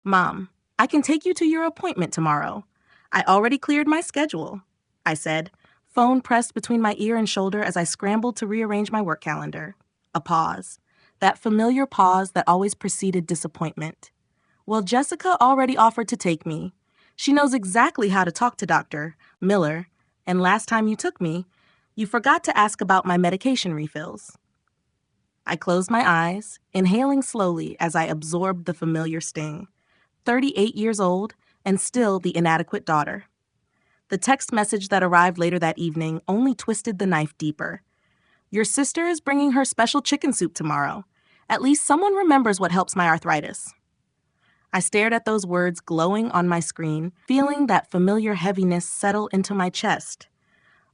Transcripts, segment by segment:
Mom, I can take you to your appointment tomorrow. I already cleared my schedule, I said, phone pressed between my ear and shoulder as I scrambled to rearrange my work calendar. A pause. That familiar pause that always preceded disappointment. Well, Jessica already offered to take me. She knows exactly how to talk to Dr. Miller, and last time you took me, you forgot to ask about my medication refills. I closed my eyes, inhaling slowly as I absorbed the familiar sting. 38 years old, and still the inadequate daughter. The text message that arrived later that evening only twisted the knife deeper. Your sister is bringing her special chicken soup tomorrow. At least someone remembers what helps my arthritis. I stared at those words glowing on my screen, feeling that familiar heaviness settle into my chest.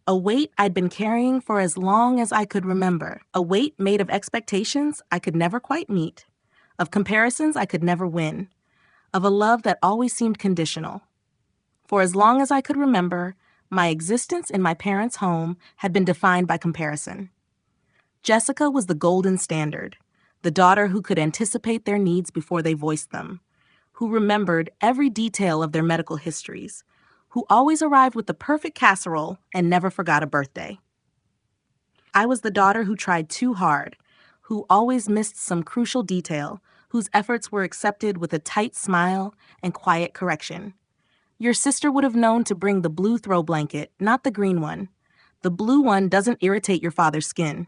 A weight I'd been carrying for as long as I could remember. A weight made of expectations I could never quite meet, of comparisons I could never win, of a love that always seemed conditional. For as long as I could remember, my existence in my parents' home had been defined by comparison. Jessica was the golden standard, the daughter who could anticipate their needs before they voiced them, who remembered every detail of their medical histories, who always arrived with the perfect casserole and never forgot a birthday. I was the daughter who tried too hard, who always missed some crucial detail, whose efforts were accepted with a tight smile and quiet correction. Your sister would have known to bring the blue throw blanket, not the green one. The blue one doesn't irritate your father's skin.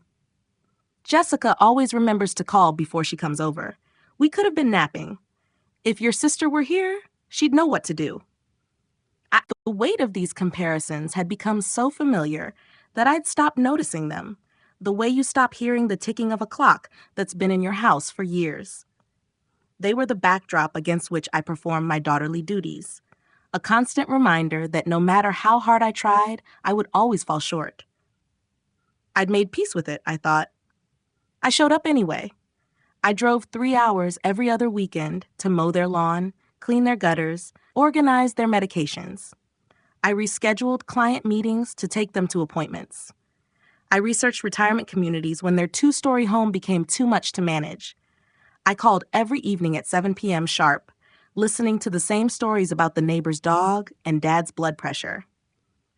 Jessica always remembers to call before she comes over. We could have been napping. If your sister were here, she'd know what to do. The weight of these comparisons had become so familiar that I'd stopped noticing them, the way you stop hearing the ticking of a clock that's been in your house for years. They were the backdrop against which I performed my daughterly duties, a constant reminder that no matter how hard I tried, I would always fall short. I'd made peace with it, I thought. I showed up anyway. I drove 3 hours every other weekend to mow their lawn, clean their gutters, organize their medications. I rescheduled client meetings to take them to appointments. I researched retirement communities when their 2-story home became too much to manage. I called every evening at 7 p.m. sharp, listening to the same stories about the neighbor's dog and dad's blood pressure.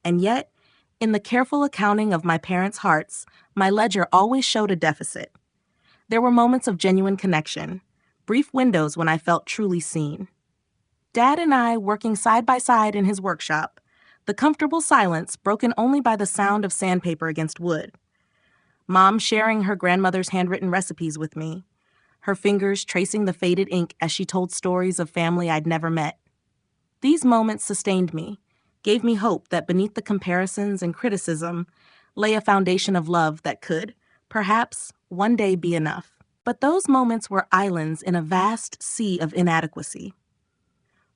And yet, in the careful accounting of my parents' hearts, my ledger always showed a deficit. There were moments of genuine connection, brief windows when I felt truly seen. Dad and I working side by side in his workshop, the comfortable silence broken only by the sound of sandpaper against wood. Mom sharing her grandmother's handwritten recipes with me, her fingers tracing the faded ink as she told stories of family I'd never met. These moments sustained me, gave me hope that beneath the comparisons and criticism lay a foundation of love that could, perhaps, one day be enough. But those moments were islands in a vast sea of inadequacy.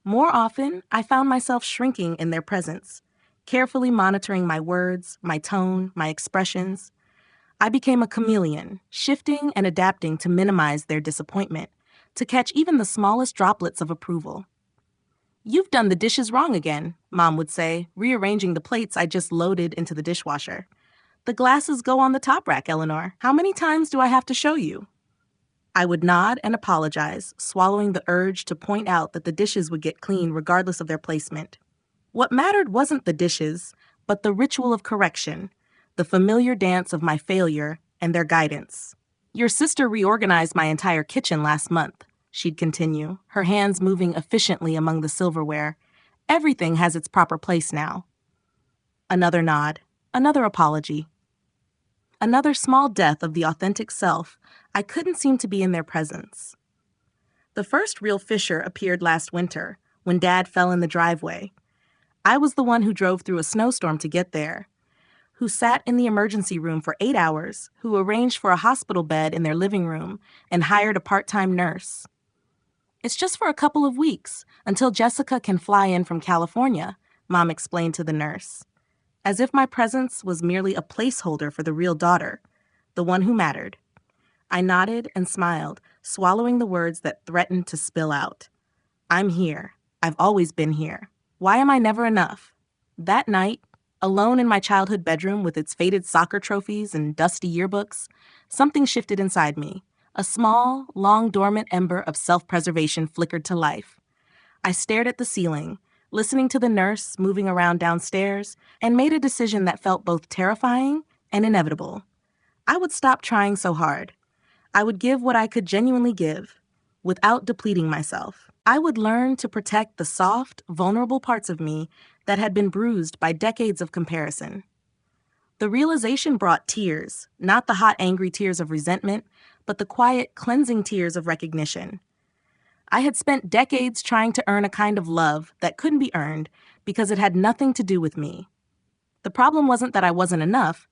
More often, I found myself shrinking in their presence, carefully monitoring my words, my tone, my expressions. I became a chameleon, shifting and adapting to minimize their disappointment, to catch even the smallest droplets of approval. "You've done the dishes wrong again," Mom would say, rearranging the plates I just loaded into the dishwasher. "The glasses go on the top rack, Eleanor. How many times do I have to show you?" I would nod and apologize, swallowing the urge to point out that the dishes would get clean regardless of their placement. What mattered wasn't the dishes, but the ritual of correction, the familiar dance of my failure and their guidance. "Your sister reorganized my entire kitchen last month," she'd continue, her hands moving efficiently among the silverware. "Everything has its proper place now." Another nod, another apology. Another small death of the authentic self. I couldn't seem to be in their presence. The first real fissure appeared last winter, when Dad fell in the driveway. I was the one who drove through a snowstorm to get there, who sat in the emergency room for 8 hours, who arranged for a hospital bed in their living room and hired a part-time nurse. "It's just for a couple of weeks, until Jessica can fly in from California," Mom explained to the nurse, as if my presence was merely a placeholder for the real daughter, the one who mattered. I nodded and smiled, swallowing the words that threatened to spill out. "I'm here. I've always been here. Why am I never enough?" That night, alone in my childhood bedroom with its faded soccer trophies and dusty yearbooks, something shifted inside me. A small, long-dormant ember of self-preservation flickered to life. I stared at the ceiling, listening to the nurse moving around downstairs, and made a decision that felt both terrifying and inevitable. I would stop trying so hard. I would give what I could genuinely give, without depleting myself. I would learn to protect the soft, vulnerable parts of me that had been bruised by decades of comparison. The realization brought tears, not the hot, angry tears of resentment, but the quiet, cleansing tears of recognition. I had spent decades trying to earn a kind of love that couldn't be earned because it had nothing to do with me. The problem wasn't that I wasn't enough.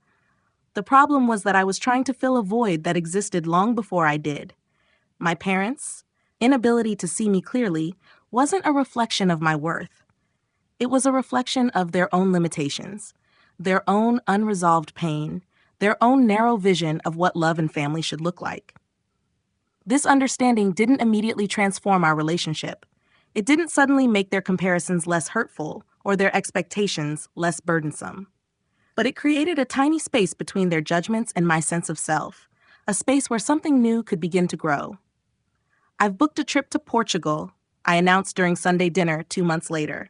The problem was that I was trying to fill a void that existed long before I did. My parents' inability to see me clearly wasn't a reflection of my worth. It was a reflection of their own limitations, their own unresolved pain, their own narrow vision of what love and family should look like. This understanding didn't immediately transform our relationship. It didn't suddenly make their comparisons less hurtful or their expectations less burdensome. But it created a tiny space between their judgments and my sense of self, a space where something new could begin to grow. I've booked a trip to Portugal, I announced during Sunday dinner 2 months later.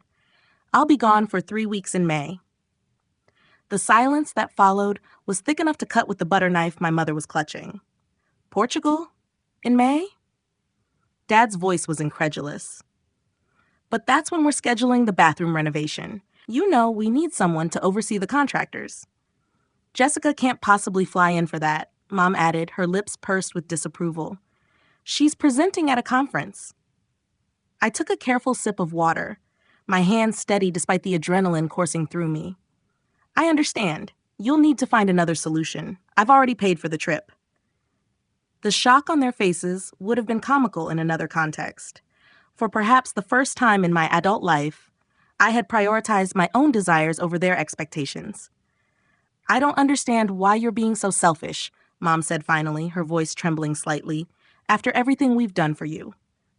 I'll be gone for 3 weeks in May. The silence that followed was thick enough to cut with the butter knife my mother was clutching. Portugal? In May? Dad's voice was incredulous. But that's when we're scheduling the bathroom renovation. You know we need someone to oversee the contractors. Jessica can't possibly fly in for that, Mom added, her lips pursed with disapproval. She's presenting at a conference. I took a careful sip of water, my hands steady despite the adrenaline coursing through me. I understand. You'll need to find another solution. I've already paid for the trip. The shock on their faces would have been comical in another context. For perhaps the first time in my adult life, I had prioritized my own desires over their expectations. I don't understand why you're being so selfish, Mom said finally, her voice trembling slightly, after everything we've done for you.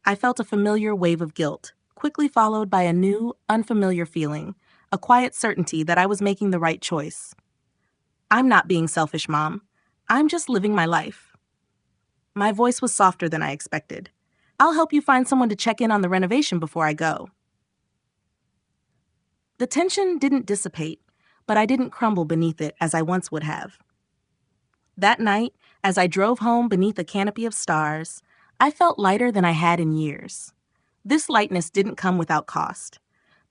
I felt a familiar wave of guilt, quickly followed by a new, unfamiliar feeling, a quiet certainty that I was making the right choice. I'm not being selfish, Mom. I'm just living my life. My voice was softer than I expected. I'll help you find someone to check in on the renovation before I go. The tension didn't dissipate, but I didn't crumble beneath it as I once would have. That night, as I drove home beneath a canopy of stars, I felt lighter than I had in years. This lightness didn't come without cost.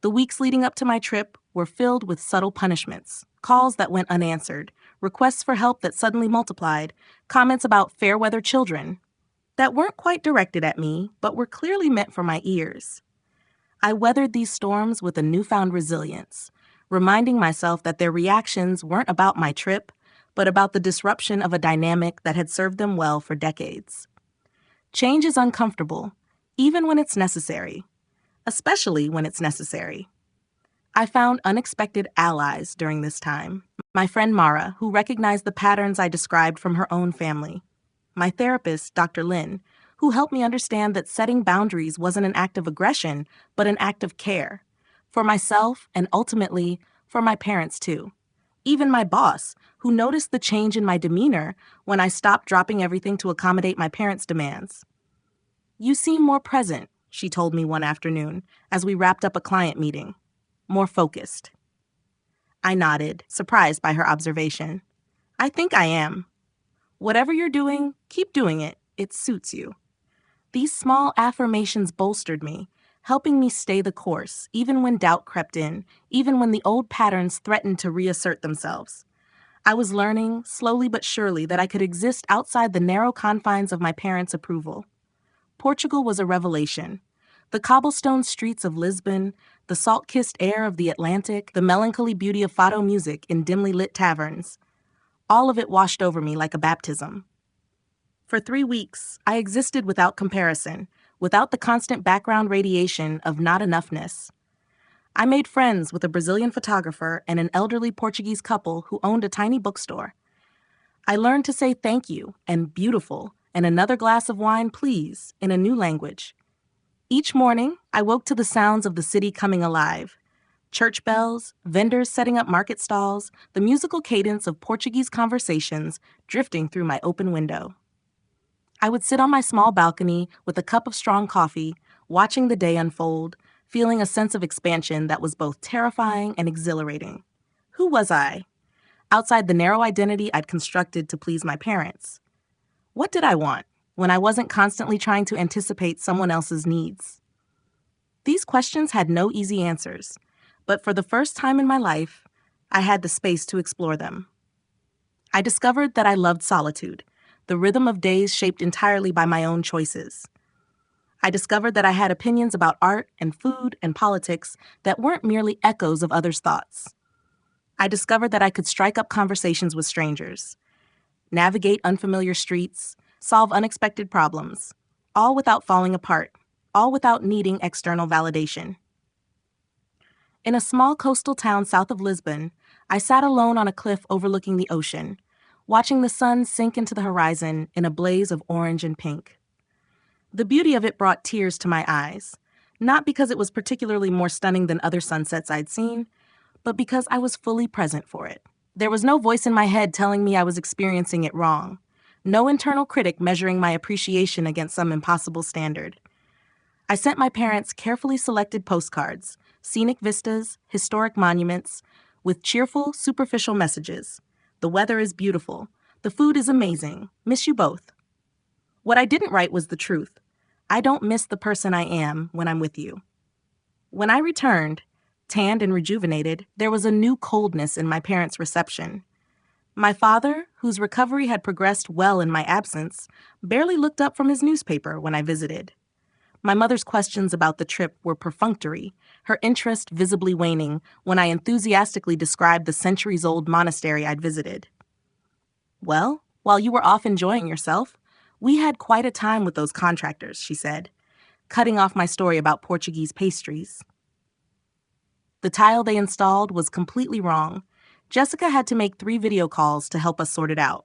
The weeks leading up to my trip were filled with subtle punishments, calls that went unanswered, requests for help that suddenly multiplied, comments about fair-weather children that weren't quite directed at me, but were clearly meant for my ears. I weathered these storms with a newfound resilience, reminding myself that their reactions weren't about my trip, but about the disruption of a dynamic that had served them well for decades. Change is uncomfortable, even when it's necessary, especially when it's necessary. I found unexpected allies during this time. My friend Mara, who recognized the patterns I described from her own family. My therapist, Dr. Lynn, who helped me understand that setting boundaries wasn't an act of aggression, but an act of care. For myself, and ultimately, for my parents too. Even my boss, who noticed the change in my demeanor when I stopped dropping everything to accommodate my parents' demands. You seem more present, she told me one afternoon, as we wrapped up a client meeting. More focused. I nodded, surprised by her observation. I think I am. Whatever you're doing, keep doing it. It suits you. These small affirmations bolstered me, helping me stay the course, even when doubt crept in, even when the old patterns threatened to reassert themselves. I was learning, slowly but surely, that I could exist outside the narrow confines of my parents' approval. Portugal was a revelation. The cobblestone streets of Lisbon, the salt-kissed air of the Atlantic, the melancholy beauty of fado music in dimly lit taverns. All of it washed over me like a baptism. For 3 weeks, I existed without comparison, without the constant background radiation of not enoughness. I made friends with a Brazilian photographer and an elderly Portuguese couple who owned a tiny bookstore. I learned to say thank you and beautiful and another glass of wine, please, in a new language. Each morning, I woke to the sounds of the city coming alive. Church bells, vendors setting up market stalls, the musical cadence of Portuguese conversations drifting through my open window. I would sit on my small balcony with a cup of strong coffee, watching the day unfold, feeling a sense of expansion that was both terrifying and exhilarating. Who was I? Outside the narrow identity I'd constructed to please my parents. What did I want when I wasn't constantly trying to anticipate someone else's needs? These questions had no easy answers, but for the first time in my life, I had the space to explore them. I discovered that I loved solitude, the rhythm of days shaped entirely by my own choices. I discovered that I had opinions about art and food and politics that weren't merely echoes of others' thoughts. I discovered that I could strike up conversations with strangers, navigate unfamiliar streets, solve unexpected problems, all without falling apart, all without needing external validation. In a small coastal town south of Lisbon, I sat alone on a cliff overlooking the ocean, watching the sun sink into the horizon in a blaze of orange and pink. The beauty of it brought tears to my eyes, not because it was particularly more stunning than other sunsets I'd seen, but because I was fully present for it. There was no voice in my head telling me I was experiencing it wrong, no internal critic measuring my appreciation against some impossible standard. I sent my parents carefully selected postcards, scenic vistas, historic monuments, with cheerful, superficial messages. The weather is beautiful. The food is amazing. Miss you both. What I didn't write was the truth. I don't miss the person I am when I'm with you. When I returned, tanned and rejuvenated, there was a new coldness in my parents' reception. My father, whose recovery had progressed well in my absence, barely looked up from his newspaper when I visited. My mother's questions about the trip were perfunctory, her interest visibly waning when I enthusiastically described the centuries-old monastery I'd visited. Well, while you were off enjoying yourself, we had quite a time with those contractors, she said, cutting off my story about Portuguese pastries. The tile they installed was completely wrong. Jessica had to make 3 video calls to help us sort it out.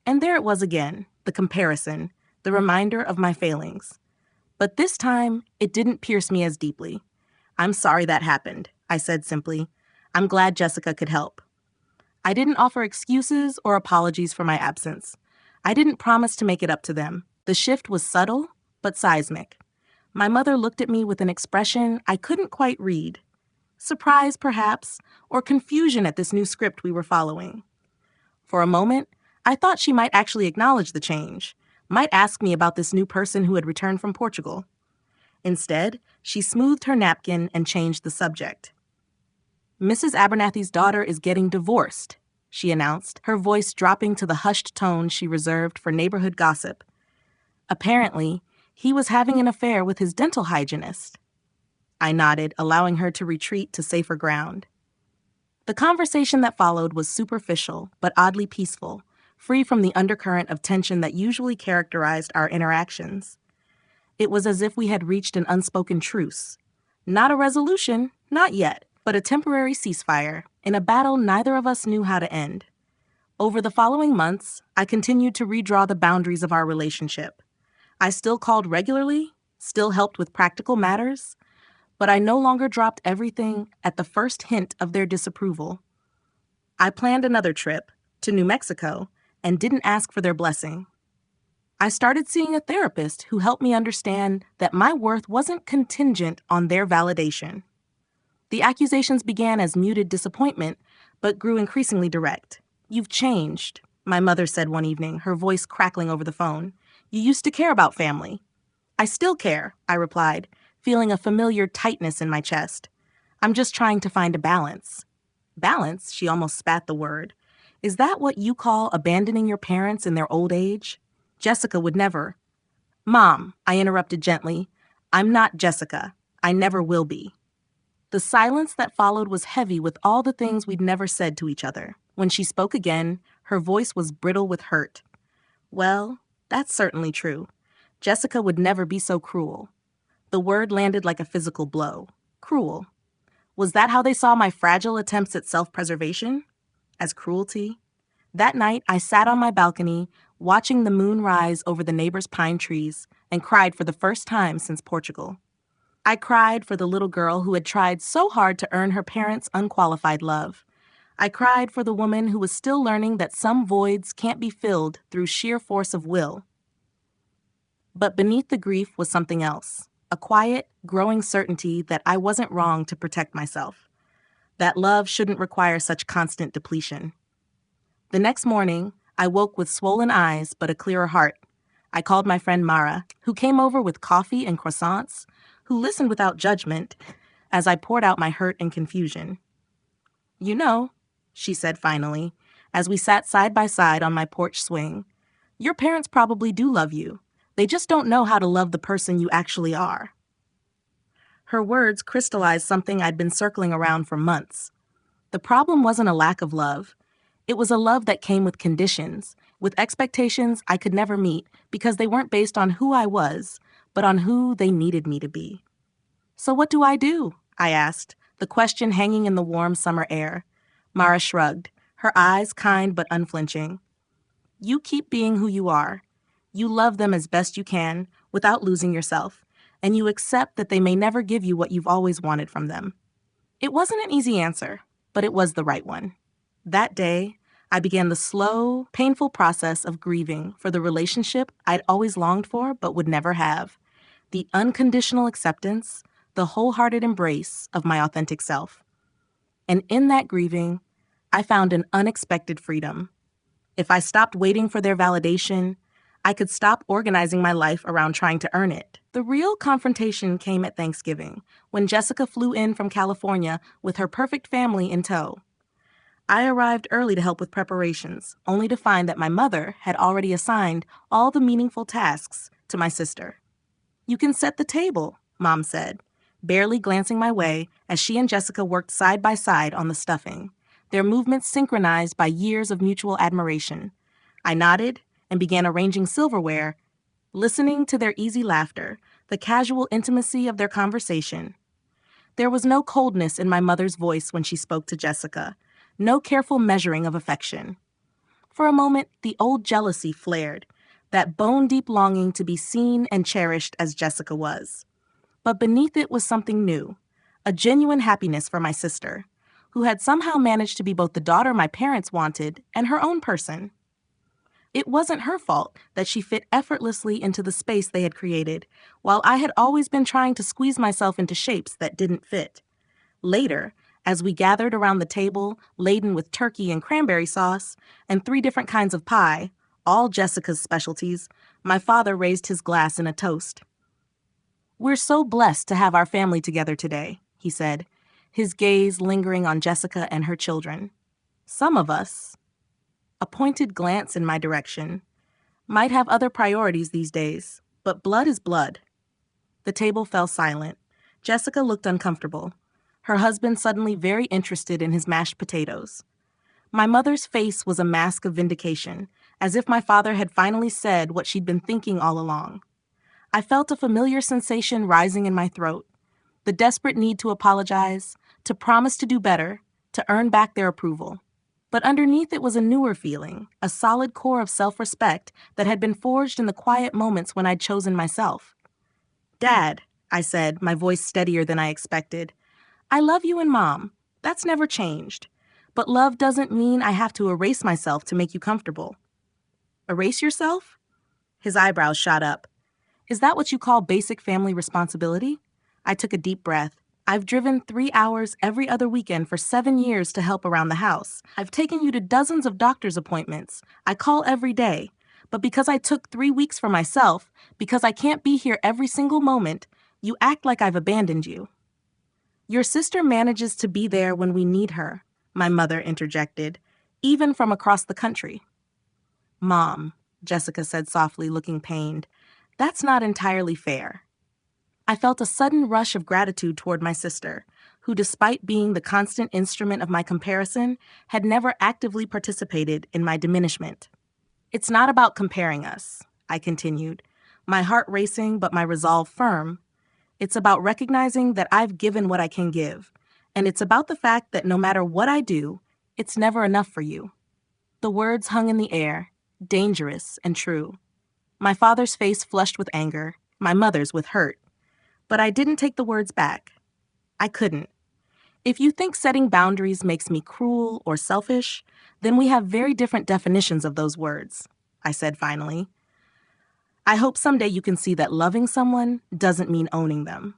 And there it was again, the comparison, the reminder of my failings. But this time, it didn't pierce me as deeply. I'm sorry that happened, I said simply. I'm glad Jessica could help. I didn't offer excuses or apologies for my absence. I didn't promise to make it up to them. The shift was subtle, but seismic. My mother looked at me with an expression I couldn't quite read. Surprise, perhaps, or confusion at this new script we were following. For a moment, I thought she might actually acknowledge the change, might ask me about this new person who had returned from Portugal. Instead, she smoothed her napkin and changed the subject. Mrs. Abernathy's daughter is getting divorced, she announced, her voice dropping to the hushed tone she reserved for neighborhood gossip. Apparently, he was having an affair with his dental hygienist. I nodded, allowing her to retreat to safer ground. The conversation that followed was superficial, but oddly peaceful, free from the undercurrent of tension that usually characterized our interactions. It was as if we had reached an unspoken truce. Not a resolution, not yet, but a temporary ceasefire in a battle neither of us knew how to end. Over the following months, I continued to redraw the boundaries of our relationship. I still called regularly, still helped with practical matters, but I no longer dropped everything at the first hint of their disapproval. I planned another trip to New Mexico and didn't ask for their blessing. I started seeing a therapist who helped me understand that my worth wasn't contingent on their validation. The accusations began as muted disappointment, but grew increasingly direct. You've changed, my mother said one evening, her voice crackling over the phone. You used to care about family. I still care, I replied, feeling a familiar tightness in my chest. I'm just trying to find a balance. Balance? She almost spat the word. Is that what you call abandoning your parents in their old age? Jessica would never. Mom, I interrupted gently. I'm not Jessica. I never will be. The silence that followed was heavy with all the things we'd never said to each other. When she spoke again, her voice was brittle with hurt. Well, that's certainly true. Jessica would never be so cruel. The word landed like a physical blow. Cruel. Was that how they saw my fragile attempts at self-preservation? As cruelty? That night, I sat on my balcony, watching the moon rise over the neighbor's pine trees, and cried for the first time since Portugal. I cried for the little girl who had tried so hard to earn her parents' unqualified love. I cried for the woman who was still learning that some voids can't be filled through sheer force of will. But beneath the grief was something else. a quiet, growing certainty that I wasn't wrong to protect myself, that love shouldn't require such constant depletion. The next morning, I woke with swollen eyes but a clearer heart. I called my friend Mara, who came over with coffee and croissants, who listened without judgment as I poured out my hurt and confusion. "You know," she said finally, as we sat side by side on my porch swing, "your parents probably do love you. They just don't know how to love the person you actually are." Her words crystallized something I'd been circling around for months. The problem wasn't a lack of love. It was a love that came with conditions, with expectations I could never meet because they weren't based on who I was, but on who they needed me to be. "So what do I do?" I asked, the question hanging in the warm summer air. Mara shrugged, her eyes kind but unflinching. "You keep being who you are. You love them as best you can, without losing yourself, and you accept that they may never give you what you've always wanted from them." It wasn't an easy answer, but it was the right one. That day, I began the slow, painful process of grieving for the relationship I'd always longed for but would never have. The unconditional acceptance, the wholehearted embrace of my authentic self. And in that grieving, I found an unexpected freedom. If I stopped waiting for their validation, I could stop organizing my life around trying to earn it. The real confrontation came at Thanksgiving, when Jessica flew in from California with her perfect family in tow. I arrived early to help with preparations, only to find that my mother had already assigned all the meaningful tasks to my sister. "You can set the table," Mom said, barely glancing my way as she and Jessica worked side by side on the stuffing, their movements synchronized by years of mutual admiration. I nodded and began arranging silverware, listening to their easy laughter, the casual intimacy of their conversation. There was no coldness in my mother's voice when she spoke to Jessica, no careful measuring of affection. For a moment, the old jealousy flared, that bone-deep longing to be seen and cherished as Jessica was. But beneath it was something new, a genuine happiness for my sister, who had somehow managed to be both the daughter my parents wanted and her own person. It wasn't her fault that she fit effortlessly into the space they had created, while I had always been trying to squeeze myself into shapes that didn't fit. Later, as we gathered around the table, laden with turkey and cranberry sauce, and 3 different kinds of pie, all Jessica's specialties, my father raised his glass in a toast. "We're so blessed to have our family together today," he said, his gaze lingering on Jessica and her children. "Some of us," a pointed glance in my direction, "might have other priorities these days, but blood is blood." The table fell silent. Jessica looked uncomfortable, her husband suddenly very interested in his mashed potatoes. My mother's face was a mask of vindication, as if my father had finally said what she'd been thinking all along. I felt a familiar sensation rising in my throat, the desperate need to apologize, to promise to do better, to earn back their approval. But underneath it was a newer feeling, a solid core of self-respect that had been forged in the quiet moments when I'd chosen myself. "Dad," I said, my voice steadier than I expected, "I love you and Mom. That's never changed. But love doesn't mean I have to erase myself to make you comfortable." "Erase yourself?" His eyebrows shot up. "Is that what you call basic family responsibility?" I took a deep breath. "I've driven 3 hours every other weekend for 7 years to help around the house. I've taken you to dozens of doctor's appointments. I call every day. But because I took 3 weeks for myself, because I can't be here every single moment, you act like I've abandoned you." "Your sister manages to be there when we need her," my mother interjected, "even from across the country." "Mom," Jessica said softly, looking pained, "that's not entirely fair." I felt a sudden rush of gratitude toward my sister, who, despite being the constant instrument of my comparison, had never actively participated in my diminishment. "It's not about comparing us," I continued, my heart racing but my resolve firm. "It's about recognizing that I've given what I can give, and it's about the fact that no matter what I do, it's never enough for you." The words hung in the air, dangerous and true. My father's face flushed with anger, my mother's with hurt. But I didn't take the words back. I couldn't. "If you think setting boundaries makes me cruel or selfish, then we have very different definitions of those words," I said finally. I hope someday you can see that loving someone doesn't mean owning them.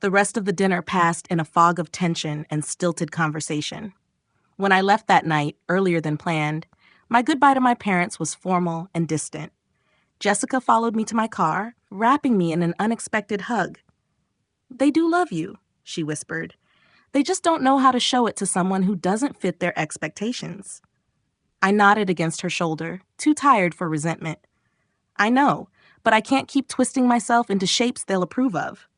The rest of the dinner passed in a fog of tension and stilted conversation. When I left that night, earlier than planned, my goodbye to my parents was formal and distant. Jessica followed me to my car, wrapping me in an unexpected hug. "They do love you," she whispered. "They just don't know how to show it to someone who doesn't fit their expectations." I nodded against her shoulder, too tired for resentment. "I know, but I can't keep twisting myself into shapes they'll approve of."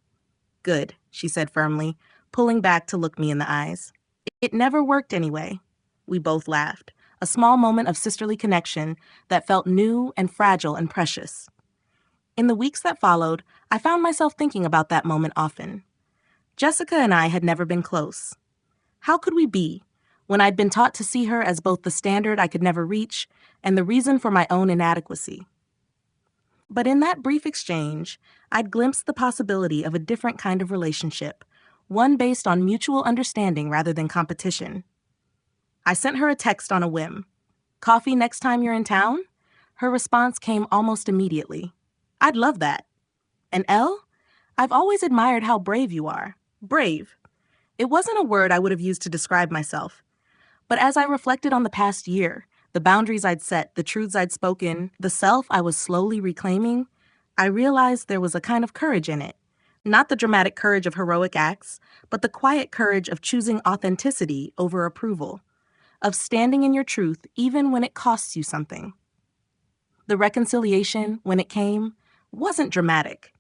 "Good," she said firmly, pulling back to look me in the eyes. "It never worked anyway." We both laughed, a small moment of sisterly connection that felt new and fragile and precious. In the weeks that followed, I found myself thinking about that moment often. Jessica and I had never been close. How could we be, when I'd been taught to see her as both the standard I could never reach and the reason for my own inadequacy? But in that brief exchange, I'd glimpsed the possibility of a different kind of relationship, one based on mutual understanding rather than competition. I sent her a text on a whim. "Coffee next time you're in town?" Her response came almost immediately. "I'd love that." "And Elle, I've always admired how brave you are." Brave. It wasn't a word I would have used to describe myself. But as I reflected on the past year, the boundaries I'd set, the truths I'd spoken, the self I was slowly reclaiming, I realized there was a kind of courage in it. Not the dramatic courage of heroic acts, but the quiet courage of choosing authenticity over approval, of standing in your truth even when it costs you something. The reconciliation, when it came, wasn't dramatic.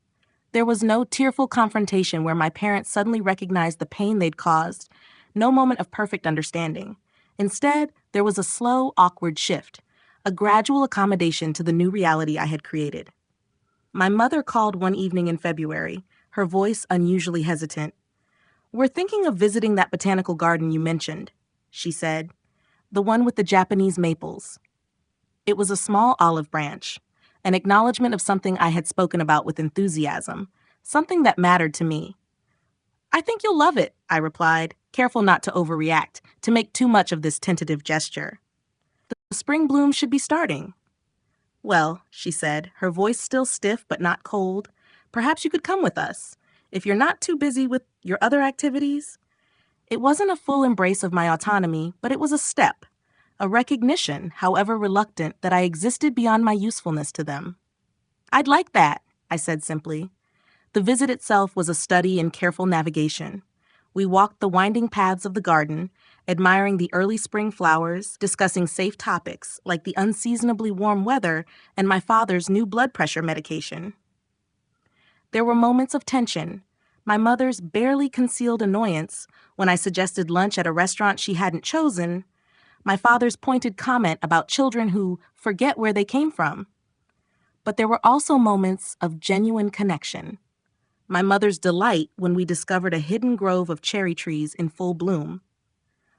There was no tearful confrontation where my parents suddenly recognized the pain they'd caused, no moment of perfect understanding. Instead, there was a slow, awkward shift, a gradual accommodation to the new reality I had created. My mother called one evening in February, her voice unusually hesitant. "We're thinking of visiting that botanical garden you mentioned," she said, "the one with the Japanese maples." It was a small olive branch, an acknowledgement of something I had spoken about with enthusiasm, something that mattered to me. "I think you'll love it," I replied, careful not to overreact, to make too much of this tentative gesture. "The spring bloom should be starting." "Well," she said, her voice still stiff but not cold, "perhaps you could come with us, if you're not too busy with your other activities." It wasn't a full embrace of my autonomy, but it was a step, a recognition, however reluctant, that I existed beyond my usefulness to them. "I'd like that," I said simply. The visit itself was a study in careful navigation. We walked the winding paths of the garden, admiring the early spring flowers, discussing safe topics like the unseasonably warm weather and my father's new blood pressure medication. There were moments of tension, my mother's barely concealed annoyance when I suggested lunch at a restaurant she hadn't chosen, my father's pointed comment about children who forget where they came from. But there were also moments of genuine connection. My mother's delight when we discovered a hidden grove of cherry trees in full bloom.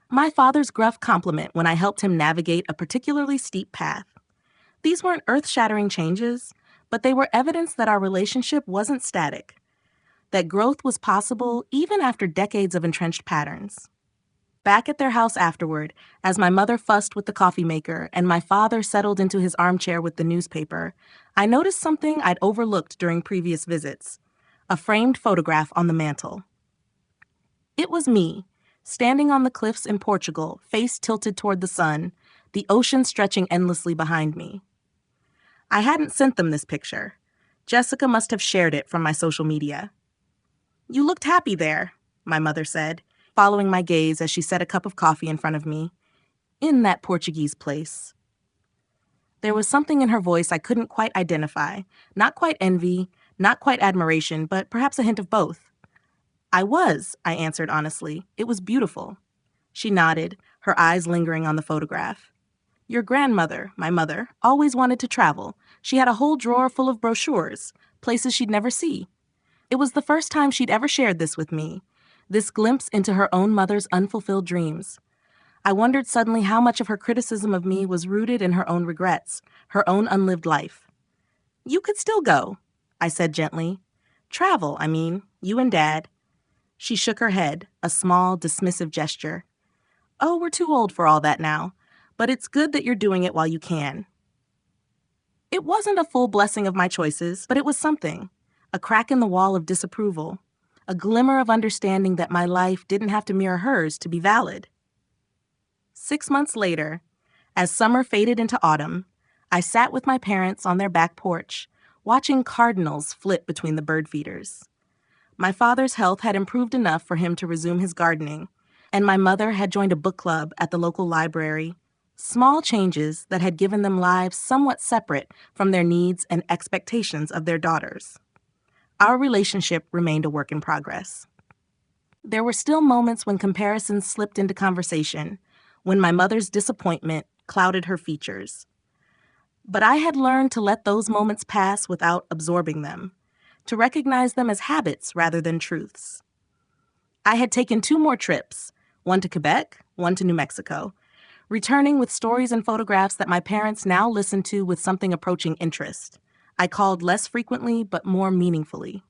My father's gruff compliment when I helped him navigate a particularly steep path. These weren't earth-shattering changes, but they were evidence that our relationship wasn't static, that growth was possible even after decades of entrenched patterns. Back at their house afterward, as my mother fussed with the coffee maker and my father settled into his armchair with the newspaper, I noticed something I'd overlooked during previous visits: a framed photograph on the mantel. It was me, standing on the cliffs in Portugal, face tilted toward the sun, the ocean stretching endlessly behind me. I hadn't sent them this picture. Jessica must have shared it from my social media. "You looked happy there," my mother said, following my gaze as she set a cup of coffee in front of me. "In that Portuguese place." There was something in her voice I couldn't quite identify, not quite envy, not quite admiration, but perhaps a hint of both. I answered honestly. "It was beautiful." She nodded, her eyes lingering on the photograph. "Your grandmother, my mother, always wanted to travel. She had a whole drawer full of brochures, places she'd never see. It was the first time she'd ever shared this with me, this glimpse into her own mother's unfulfilled dreams. I wondered suddenly how much of her criticism of me was rooted in her own regrets, her own unlived life. "You could still go," I said gently. "Travel, I mean, you and Dad." She shook her head, a small, dismissive gesture. "Oh, we're too old for all that now, but it's good that you're doing it while you can." It wasn't a full blessing of my choices, but it was something. A crack in the wall of disapproval. A glimmer of understanding that my life didn't have to mirror hers to be valid. 6 months later, as summer faded into autumn, I sat with my parents on their back porch, watching cardinals flit between the bird feeders. My father's health had improved enough for him to resume his gardening, and my mother had joined a book club at the local library. Small changes that had given them lives somewhat separate from their needs and expectations of their daughters. Our relationship remained a work in progress. There were still moments when comparisons slipped into conversation, when my mother's disappointment clouded her features. But I had learned to let those moments pass without absorbing them, to recognize them as habits rather than truths. I had taken 2 more trips, one to Quebec, one to New Mexico, returning with stories and photographs that my parents now listened to with something approaching interest. I called less frequently but more meaningfully.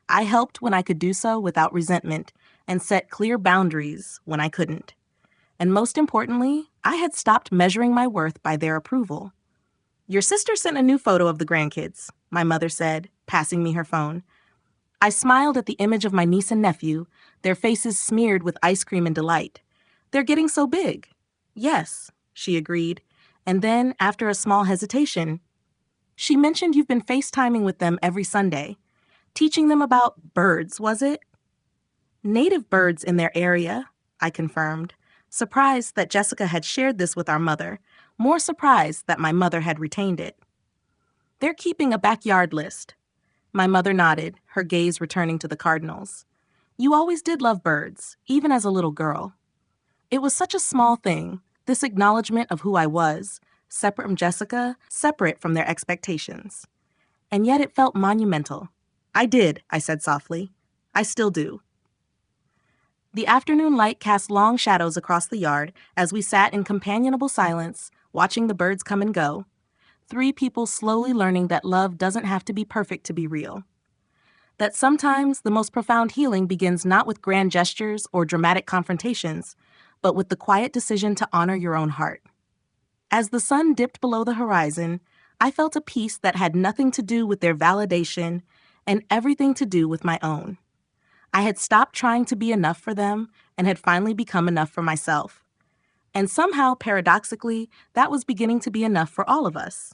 I helped when I could do so without resentment and set clear boundaries when I couldn't. And most importantly, I had stopped measuring my worth by their approval. "Your sister sent a new photo of the grandkids," my mother said, passing me her phone. I smiled at the image of my niece and nephew, their faces smeared with ice cream and delight. "They're getting so big." "Yes," she agreed. And then, after a small hesitation, "She mentioned you've been FaceTiming with them every Sunday. Teaching them about birds, was it?" "Native birds in their area," I confirmed, surprised that Jessica had shared this with our mother, more surprised that my mother had retained it. "They're keeping a backyard list." My mother nodded, her gaze returning to the cardinals. "You always did love birds, even as a little girl." It was such a small thing, this acknowledgement of who I was, separate from Jessica, separate from their expectations. And yet it felt monumental. "I did," I said softly. "I still do." The afternoon light cast long shadows across the yard as we sat in companionable silence, watching the birds come and go. 3 people slowly learning that love doesn't have to be perfect to be real. That sometimes the most profound healing begins not with grand gestures or dramatic confrontations, but with the quiet decision to honor your own heart. As the sun dipped below the horizon, I felt a peace that had nothing to do with their validation and everything to do with my own. I had stopped trying to be enough for them and had finally become enough for myself. And somehow, paradoxically, that was beginning to be enough for all of us.